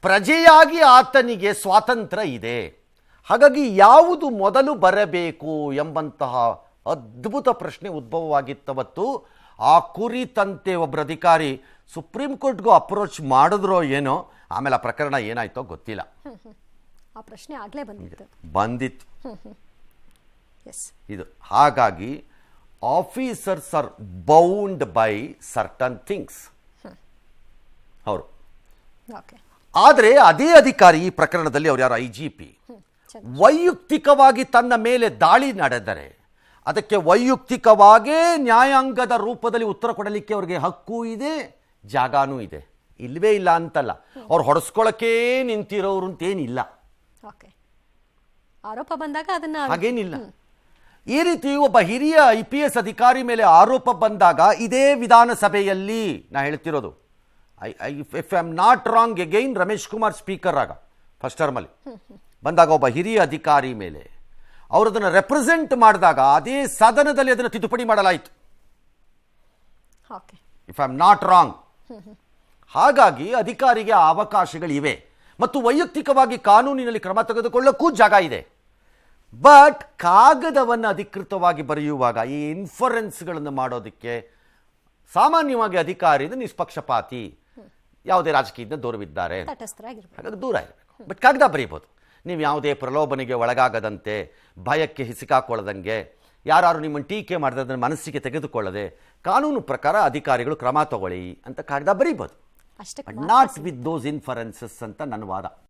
ಪ್ರಜೆಯಾಗಿ ಆತನಿಗೆ ಸ್ವಾತಂತ್ರ್ಯ ಇದೆ. ಹಾಗಾಗಿ ಯಾವುದು ಮೊದಲು ಬರಬೇಕು ಎಂಬಂತಹ ಅದ್ಭುತ ಪ್ರಶ್ನೆ ಉದ್ಭವವಾಗಿತ್ತವತ್ತು. ಆ ಕುರಿತಂತೆ ಒಬ್ಬರು ಅಧಿಕಾರಿ ಸುಪ್ರೀಂ ಕೋರ್ಟ್ಗೂ ಅಪ್ರೋಚ್ ಮಾಡಿದ್ರೋ ಏನೋ, ಆಮೇಲೆ ಆ ಪ್ರಕರಣ ಏನಾಯ್ತೋ ಗೊತ್ತಿಲ್ಲ. ಆ ಪ್ರಶ್ನೆ ಆಗಲೇ ಬಂದಿತ್ತು ಎಸ್. ಇದು. ಹಾಗಾಗಿ officers are bound by certain things. ಅವರು ಓಕೆ. ಆದರೆ ಅದೇ ಅಧಿಕಾರಿ ಈ ಪ್ರಕರಣದಲ್ಲಿ ಅವ್ರು ಯಾರು IGP ವೈಯಕ್ತಿಕವಾಗಿ ತನ್ನ ಮೇಲೆ ದಾಳಿ ನಡೆದರೆ ಅದಕ್ಕೆ ವೈಯಕ್ತಿಕವಾಗೇ ನ್ಯಾಯಾಂಗದ ರೂಪದಲ್ಲಿ ಉತ್ತರ ಕೊಡಲಿಕ್ಕೆ ಅವ್ರಿಗೆ ಹಕ್ಕು ಇದೆ, ಜಾಗನೂ ಇದೆ. ಇಲ್ವೇ ಇಲ್ಲ ಅಂತಲ್ಲ, ಅವ್ರು ಹೊಡೆಸ್ಕೊಳ್ಳೋಕ್ಕೇ ನಿಂತಿರೋರು ಅಂತೇನಿಲ್ಲ. ಓಕೆ. ಆರೋಪ ಬಂದಾಗ ಅದನ್ನ ಹಾಗೇನಿಲ್ಲ. ಈ ರೀತಿ ಒಬ್ಬ ಹಿರಿಯ IPS ಅಧಿಕಾರಿ ಮೇಲೆ ಆರೋಪ ಬಂದಾಗ ಇದೇ ವಿಧಾನಸಭೆಯಲ್ಲಿ ನಾ ಹೇಳ್ತಿರೋದು, if I am not wrong, again Ramesh Kumar speaker ಆಗ ಫಸ್ಟ್ ಟರ್ಮಲ್ಲಿ ಬಂದಾಗ ಒಬ್ಬ ಹಿರಿಯ ಅಧಿಕಾರಿ ಮೇಲೆ ಅವರು ಅದನ್ನು ರೆಪ್ರೆಸೆಂಟ್ ಮಾಡಿದಾಗ ಅದೇ ಸದನದಲ್ಲಿ ಅದನ್ನು ತಿದ್ದುಪಡಿ ಮಾಡಲಾಯಿತು, okay. If I am not wrong. ಹಾಗಾಗಿ ಅಧಿಕಾರಿಗೆ ಆ ಅವಕಾಶಗಳಿವೆ ಮತ್ತು ವೈಯಕ್ತಿಕವಾಗಿ ಕಾನೂನಿನಲ್ಲಿ ಕ್ರಮ ತೆಗೆದುಕೊಳ್ಳಕ್ಕೂ ಜಾಗ ಇದೆ. ಬಟ್ ಕಾಗದವನ್ನು ಅಧಿಕೃತವಾಗಿ ಬರೆಯುವಾಗ ಈ ಇನ್ಫರೆನ್ಸ್ಗಳನ್ನು ಮಾಡೋದಕ್ಕೆ ಸಾಮಾನ್ಯವಾಗಿ ಅಧಿಕಾರಿಯಿಂದ ನಿಷ್ಪಕ್ಷಪಾತಿ, ಯಾವುದೇ ರಾಜಕೀಯದಿಂದ ದೂರವಿದ್ದಾರೆ, ಹಾಗಾಗಿ ದೂರ ಇರಬೇಕು. ಬಟ್ ಕಾಗದ ಬರೀಬೋದು. ನೀವು ಯಾವುದೇ ಪ್ರಲೋಭನೆಗೆ ಒಳಗಾಗದಂತೆ, ಭಯಕ್ಕೆ ಹಿಸಿಕಾಕೊಳ್ಳದಂಗೆ, ಯಾರು ನಿಮ್ಮನ್ನು ಟೀಕೆ ಮಾಡಿದ್ರೆ ಅದನ್ನು ಮನಸ್ಸಿಗೆ ತೆಗೆದುಕೊಳ್ಳದೆ ಕಾನೂನು ಪ್ರಕಾರ ಅಧಿಕಾರಿಗಳು ಕ್ರಮ ತಗೊಳ್ಳಿ ಅಂತ ಕಾಗದ ಬರೀಬೋದು. ನಾಟ್ ವಿತ್ ದೋಸ್ ಇನ್ಫರೆನ್ಸಸ್ ಅಂತ ನನ್ನ ವಾದ.